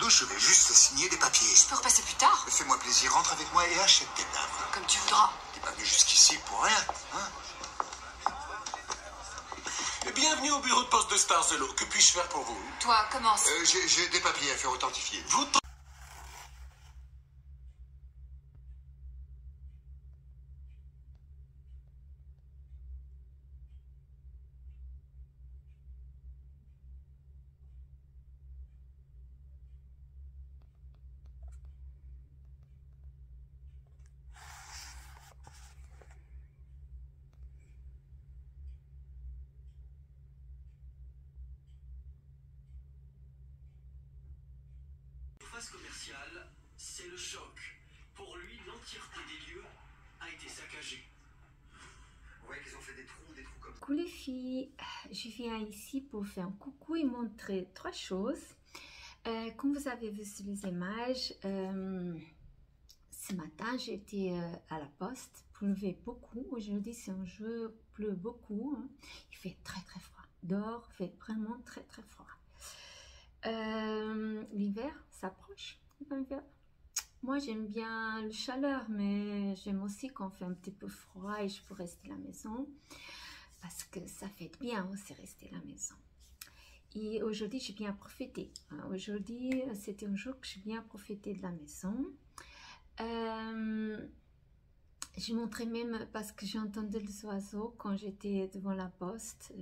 douche, je vais juste signer des papiers. Je peux repasser plus tard. Fais-moi plaisir, rentre avec moi et achète des timbres. Comme tu voudras. T'es pas venu jusqu'ici pour rien, hein? Bienvenue au bureau de poste de Starzelo. Que puis-je faire pour vous? Toi, commence. J'ai des papiers à faire authentifier. Vous commerciale, c'est le choc. Pour lui, l'entièreté des lieux a été saccagée. Vous voyez qu'ils ont fait des trous comme... Coucou les filles, je viens ici pour faire un coucou et montrer trois choses. Comme vous avez vu sur les images, ce matin j'étais à la poste pour lever beaucoup. Aujourd'hui c'est un jour, il pleut beaucoup, hein. Il fait très froid. Dehors, il fait vraiment très froid. L'hiver s'approche. Moi j'aime bien la chaleur, mais j'aime aussi quand il fait un petit peu froid et je peux rester à la maison parce que ça fait bien aussi rester à la maison. Et aujourd'hui j'ai bien profité. Aujourd'hui c'était un jour que j'ai bien profité de la maison. J'ai montré même parce que j'ai entendu les oiseaux quand j'étais devant la poste.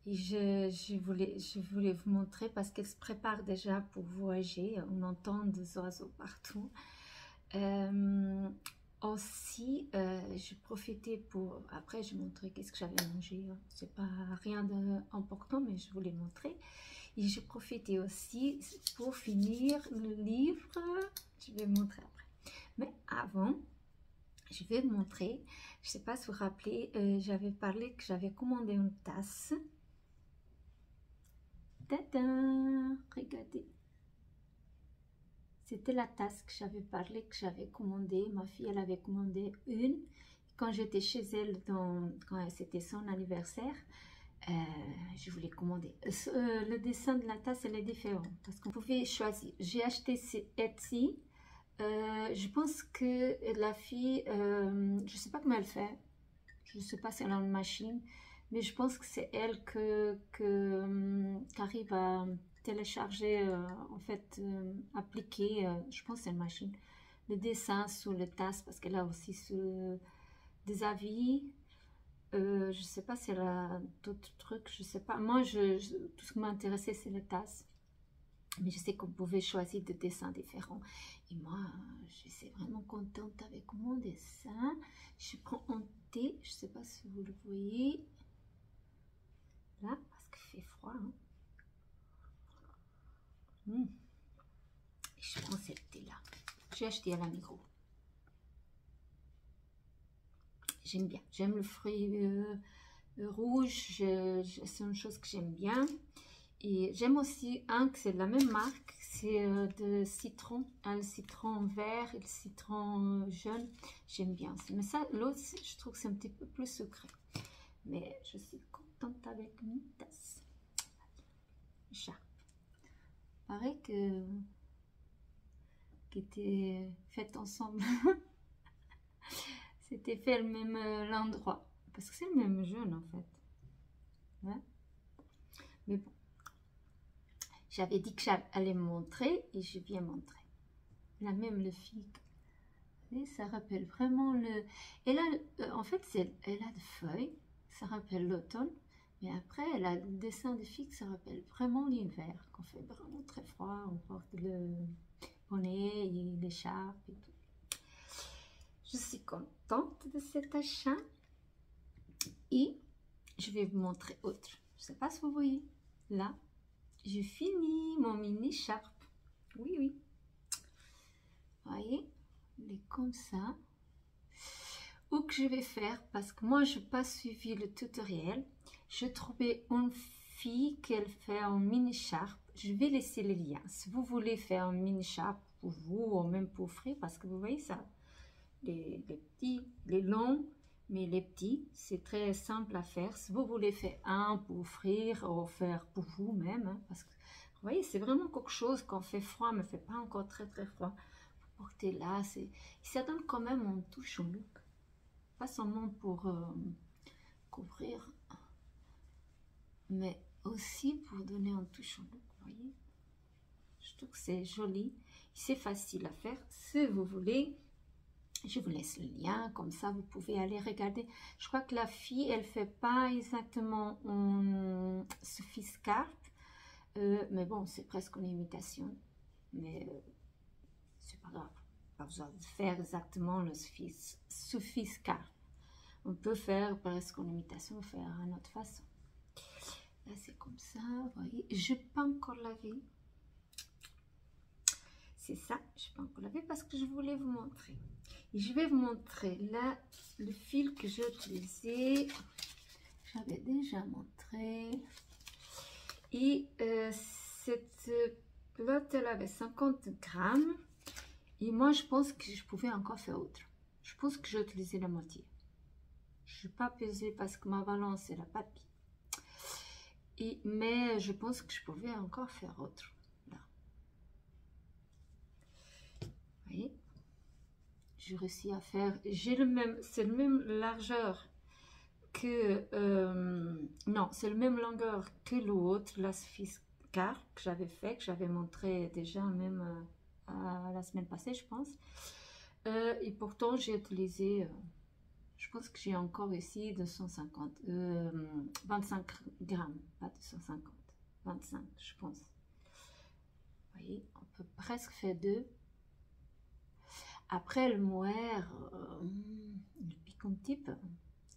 Et je voulais vous montrer parce qu'elle se prépare déjà pour voyager. On entend des oiseaux partout. Aussi, j'ai profité pour... Après, je montrais qu'est-ce que j'avais mangé. C'est pas rien d'important, mais je voulais montrer. Et j'ai profité aussi pour finir le livre. Je vais vous montrer après. Mais avant, je vais vous montrer. Je sais pas si vous vous rappelez, j'avais parlé que j'avais commandé une tasse. Tadam! Regardez, c'était la tasse que j'avais parlé, que j'avais commandée. Ma fille, elle avait commandé une. Quand j'étais chez elle, quand c'était son anniversaire, je voulais commander. Le dessin de la tasse, elle est différent parce qu'on pouvait choisir. J'ai acheté Etsy. Je pense que la fille, je sais pas comment elle fait. Je sais pas si elle a une machine. Mais je pense que c'est elle qui arrive à télécharger, en fait, appliquer, je pense que c'est une machine, le dessin sur les tasses, parce qu'elle a aussi sur des avis. Je sais pas si elle a d'autres trucs, je sais pas. Moi, tout ce qui m'intéressait, c'est les tasses. Mais je sais qu'on pouvait choisir des dessins différents. Et moi, je suis vraiment contente avec mon dessin. Je prends un thé, je sais pas si vous le voyez. Là, parce qu'il fait froid. Hein. Je prends cette thé-là. J'ai acheté à la Migros. J'aime bien. J'aime le fruit rouge. C'est une chose que j'aime bien. Et j'aime aussi un que c'est de la même marque. C'est de citron. Le citron vert et le citron jaune. J'aime bien aussi. Mais ça, l'autre, je trouve que c'est un petit peu plus sucré. Mais je suis contente avec une tasse. Chat. Pareil que était faite ensemble. C'était fait le même l'endroit. Parce que c'est le même jaune en fait. Ouais. Mais bon. J'avais dit que j'allais me montrer et je viens montrer. Là même le figue. Et ça rappelle vraiment le... Et là, en fait, elle a des feuilles. Ça rappelle l'automne. Mais après, elle a le dessin de figue, ça rappelle vraiment l'hiver. Quand il fait vraiment très froid, on porte le bonnet et l'écharpe et tout. Je suis contente de cet achat. Et je vais vous montrer autre. Je ne sais pas si vous voyez. Là, j'ai fini mon mini écharpe. Oui, oui. Vous voyez, elle est comme ça. Ou que je vais faire, parce que moi, je n'ai pas suivi le tutoriel. Je trouvais une fille qui fait un mini écharpe. Je vais laisser le lien. Si vous voulez faire un mini écharpe pour vous, ou même pour offrir, parce que vous voyez ça, les petits, les longs, mais les petits, c'est très simple à faire. Si vous voulez faire un pour offrir ou faire pour vous-même, hein, parce que Vous voyez, c'est vraiment quelque chose quand fait froid, mais fait pas encore très très froid. Vous portez là, ça donne quand même une touche au look. Pas seulement pour couvrir, mais aussi pour donner une touche au look, vous voyez. Je trouve que c'est joli, c'est facile à faire. Si vous voulez, je vous laisse le lien, comme ça vous pouvez aller regarder. Je crois que la fille, elle fait pas exactement un Sophie Scarpe, mais bon, c'est presque une imitation, mais c'est pas grave, pas besoin de faire exactement le Sophie Scarpe. On peut faire presque une imitation, faire une autre façon. Là, c'est comme ça, vous voyez. Je n'ai pas encore lavé. C'est ça, je n'ai pas encore lavé parce que je voulais vous montrer. Et je vais vous montrer là le fil que j'ai utilisé. J'avais déjà montré. Et cette pelote, elle avait 50 grammes. Et moi, je pense que je pouvais encore faire autre. Je pense que j'ai utilisé la moitié. Je n'ai pas pesé parce que ma balance, elle n'a pas de pied. Mais je pense que je pouvais encore faire autre. Là. Vous voyez? J'ai réussi à faire. J'ai le même. C'est le même largeur que. Non, c'est le même longueur que l'autre, la Sophie Scarpe que j'avais fait, que j'avais montré déjà même la semaine passée, je pense. Et pourtant, j'ai utilisé. Je pense que j'ai encore ici 250, 25 grammes, pas 250, 25 je pense. Vous voyez, on peut presque faire deux. Après le mohair, il pique un petit peu.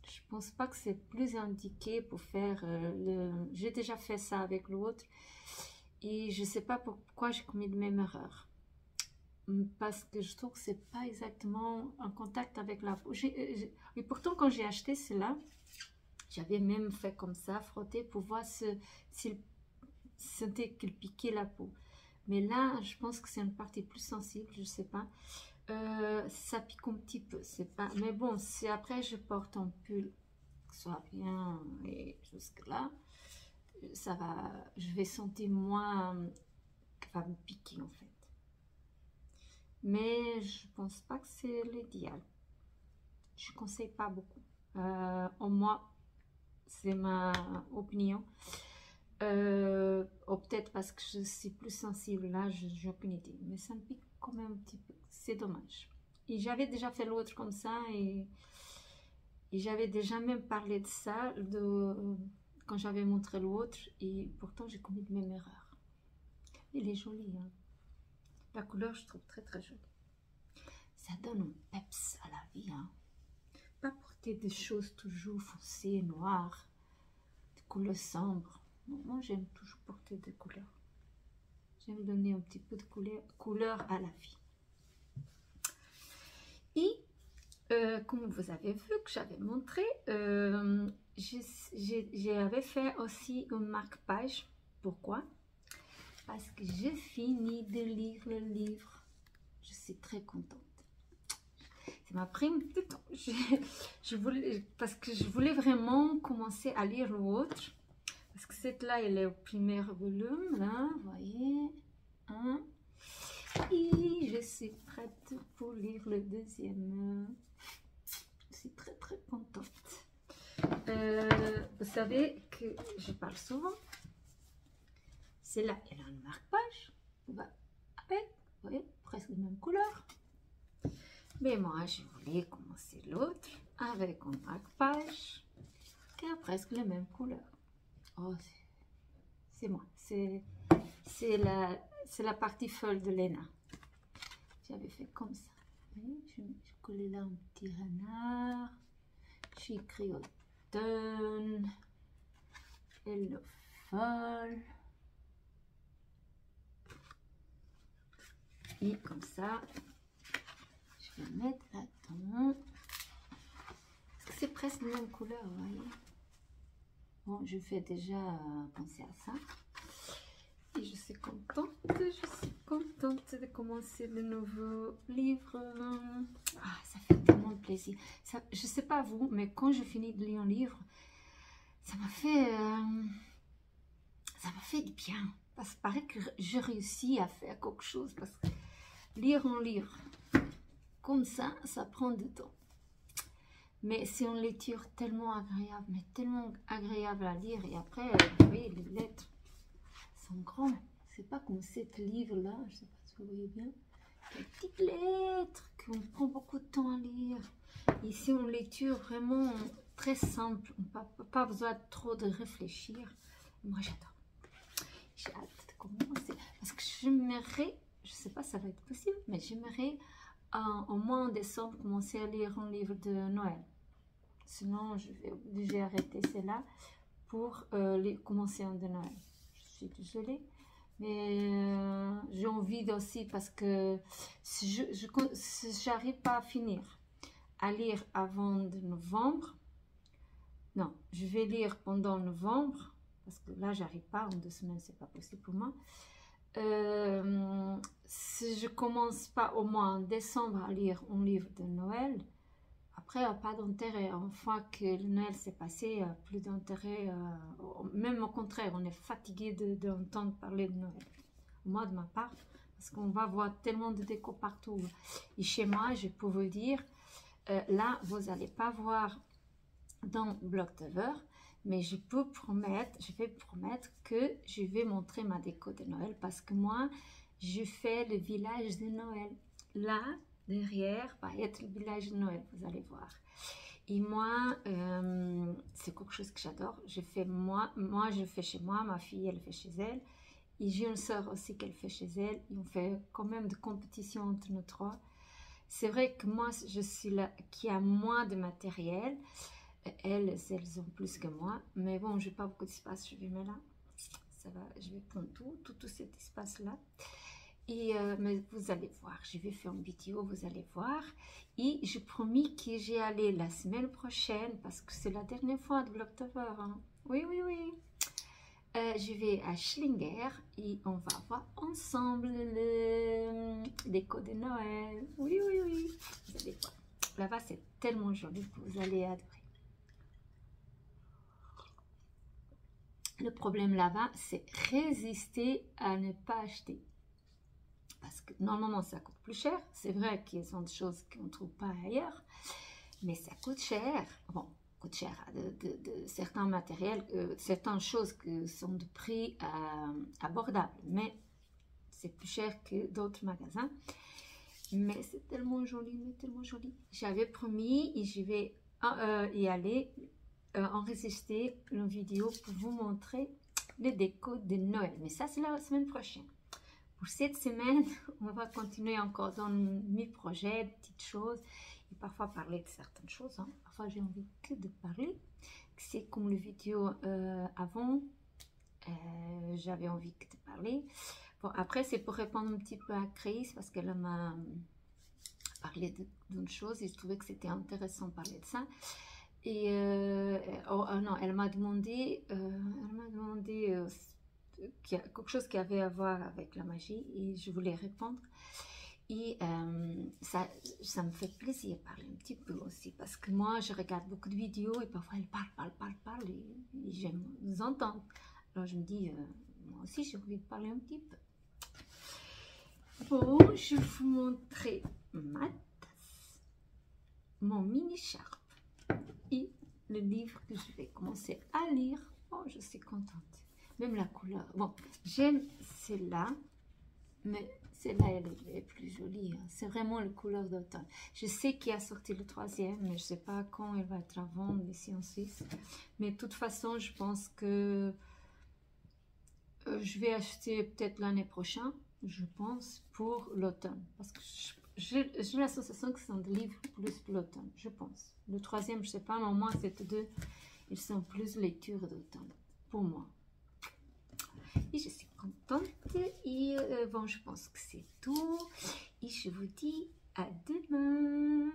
Je pense pas que c'est plus indiqué pour faire le... J'ai déjà fait ça avec l'autre et je sais pas pourquoi j'ai commis de même erreur. Parce que je trouve que c'est pas exactement en contact avec la peau. Et pourtant, quand j'ai acheté cela, j'avais même fait comme ça, frotter pour voir s'il sentait qu'il piquait la peau. Mais là, je pense que c'est une partie plus sensible, je sais pas. Ça pique un petit peu, c'est pas. Mais bon, si après je porte un pull qui soit bien et jusque là, ça va. Je vais sentir moins que va me piquer en fait. Mais je pense pas que c'est l'idéal. Je conseille pas beaucoup. Au moins, c'est ma opinion. Ou peut-être parce que je suis plus sensible là, j'ai aucune idée. Mais ça me pique quand même un petit peu. C'est dommage. Et j'avais déjà fait l'autre comme ça et j'avais déjà même parlé de ça quand j'avais montré l'autre et pourtant j'ai commis de même erreur. Il est joli, hein. La couleur, je trouve très très jolie. Ça donne un peps à la vie, hein. Pas porter des choses toujours foncées, noires, des couleurs sombres. Non, moi, j'aime toujours porter des couleurs. J'aime donner un petit peu de couleur à la vie. Et comme vous avez vu que j'avais montré, j'avais fait aussi une marque-page. Pourquoi? Parce que j'ai fini de lire le livre. Je suis très contente. Ça m'a pris un petit temps. Parce que je voulais vraiment commencer à lire l'autre. Parce que cette là, elle est au premier volume. Là, vous voyez. Hein? Et je suis prête pour lire le deuxième. Je suis très très contente. Vous savez que je parle souvent. Celle-là, elle a une marque-page. Avec, vous voyez, presque la même couleur. Mais moi, je voulais commencer l'autre avec une marque-page qui a presque la même couleur. Oh, c'est moi. C'est la partie folle de Lena. J'avais fait comme ça. Vous voyez, je collais là un petit renard. J'ai écrit automne. Hello folle. Et comme ça, je vais mettre là-dedans. Parce que c'est presque la même couleur, vous voyez. Bon, je fais déjà penser à ça. Et je suis contente de commencer le nouveau livre. Ah, ça fait tellement de plaisir. Ça, je sais pas vous, mais quand je finis de lire un livre, ça m'a fait du bien. parce que paraît que je réussis à faire quelque chose, parce que lire un livre comme ça prend du temps. Mais c'est une lecture tellement agréable, mais tellement agréable à lire. Et après, vous voyez, les lettres sont grandes. C'est pas comme cette livre-là, je sais pas si vous voyez bien. Les petites lettres qu'on prend beaucoup de temps à lire. Ici, une lecture vraiment très simple. Pas besoin de trop de réfléchir. Moi, j'adore. J'ai hâte de commencer. Parce que j'aimerais, je sais pas si ça va être possible, mais j'aimerais au moins en décembre commencer à lire un livre de Noël. Sinon, je vais obliger à arrêter celle-là pour commencer un de Noël. Je suis désolée. Mais j'ai envie aussi parce que si j'arrive pas à finir à lire avant de novembre, non, je vais lire pendant novembre parce que là j'arrive pas, en 2 semaines c'est pas possible pour moi. Si je commence pas au moins en décembre à lire un livre de Noël, après, il n'y a pas d'intérêt. Une fois que le Noël s'est passé, plus d'intérêt. Même au contraire, on est fatigué d'entendre parler de Noël. Moi, de ma part, parce qu'on va voir tellement de déco partout. Et chez moi, je peux vous dire, là, vous n'allez pas voir dans Blogtober, mais je vais promettre que je vais montrer ma déco de Noël. Parce que moi, je fais le village de Noël. Là, derrière va être le village de Noël, vous allez voir. Et moi, c'est quelque chose que j'adore. Je fais je fais chez moi, ma fille, elle fait chez elle. Et j'ai une soeur aussi qu'elle fait chez elle. Et on fait quand même de compétition entre nous trois. C'est vrai que moi, je suis là, qui a moins de matériel. Elles ont plus que moi. Mais bon, je n'ai pas beaucoup d'espace, je vais mettre là. Ça va, je vais prendre tout cet espace-là. Et mais vous allez voir, je vais faire une vidéo, vous allez voir. Et j'ai promis que j'y allais la semaine prochaine, parce que c'est la dernière fois de Blogtober. Hein. Oui. Je vais à Schlinger et on va voir ensemble le déco de Noël. Oui. Vous allez voir. Là-bas, c'est tellement joli que vous allez adorer. Le problème là-bas, c'est résister à ne pas acheter. Parce que normalement, ça coûte plus cher. C'est vrai qu'ils sont des choses qu'on ne trouve pas ailleurs. Mais ça coûte cher. Bon, coûte cher de certains matériels, certaines choses qui sont de prix abordable. Mais c'est plus cher que d'autres magasins. Mais c'est tellement joli, J'avais promis et je vais y aller enregistrer une vidéo pour vous montrer les décos de Noël. Mais ça, c'est la semaine prochaine. Pour cette semaine, on va continuer encore dans mes projets, des petites choses, et parfois parler de certaines choses. Hein. Parfois, j'ai envie que de parler. C'est comme les vidéos avant, j'avais envie que de parler. Bon, après, c'est pour répondre un petit peu à Chris, parce qu'elle m'a parlé d'une chose, et je trouvais que c'était intéressant de parler de ça. Et non, elle m'a demandé quelque chose qui avait à voir avec la magie, et je voulais répondre. Et ça me fait plaisir de parler un petit peu aussi, parce que moi je regarde beaucoup de vidéos et parfois elle parle et j'aime vous entendre. Alors je me dis, moi aussi j'ai envie de parler un petit peu. Bon, je vais vous montrer ma tasse, mon mini charpe et le livre que je vais commencer à lire. Oh, je suis contente. Même la couleur. Bon, j'aime celle-là, mais celle-là, elle est plus jolie. Hein. C'est vraiment la couleur d'automne. Je sais qu'il a sorti le 3e, mais je ne sais pas quand elle va être à vendre ici en Suisse. Mais de toute façon, je pense que je vais acheter peut-être l'année prochaine, je pense, pour l'automne. Parce que j'ai la sensation que c'est un livre plus pour l'automne, je pense. Le 3e, je ne sais pas, mais au moins, ces deux, ils sont plus lecture d'automne, pour moi. Et je suis contente. Et bon, je pense que c'est tout. Et je vous dis à demain.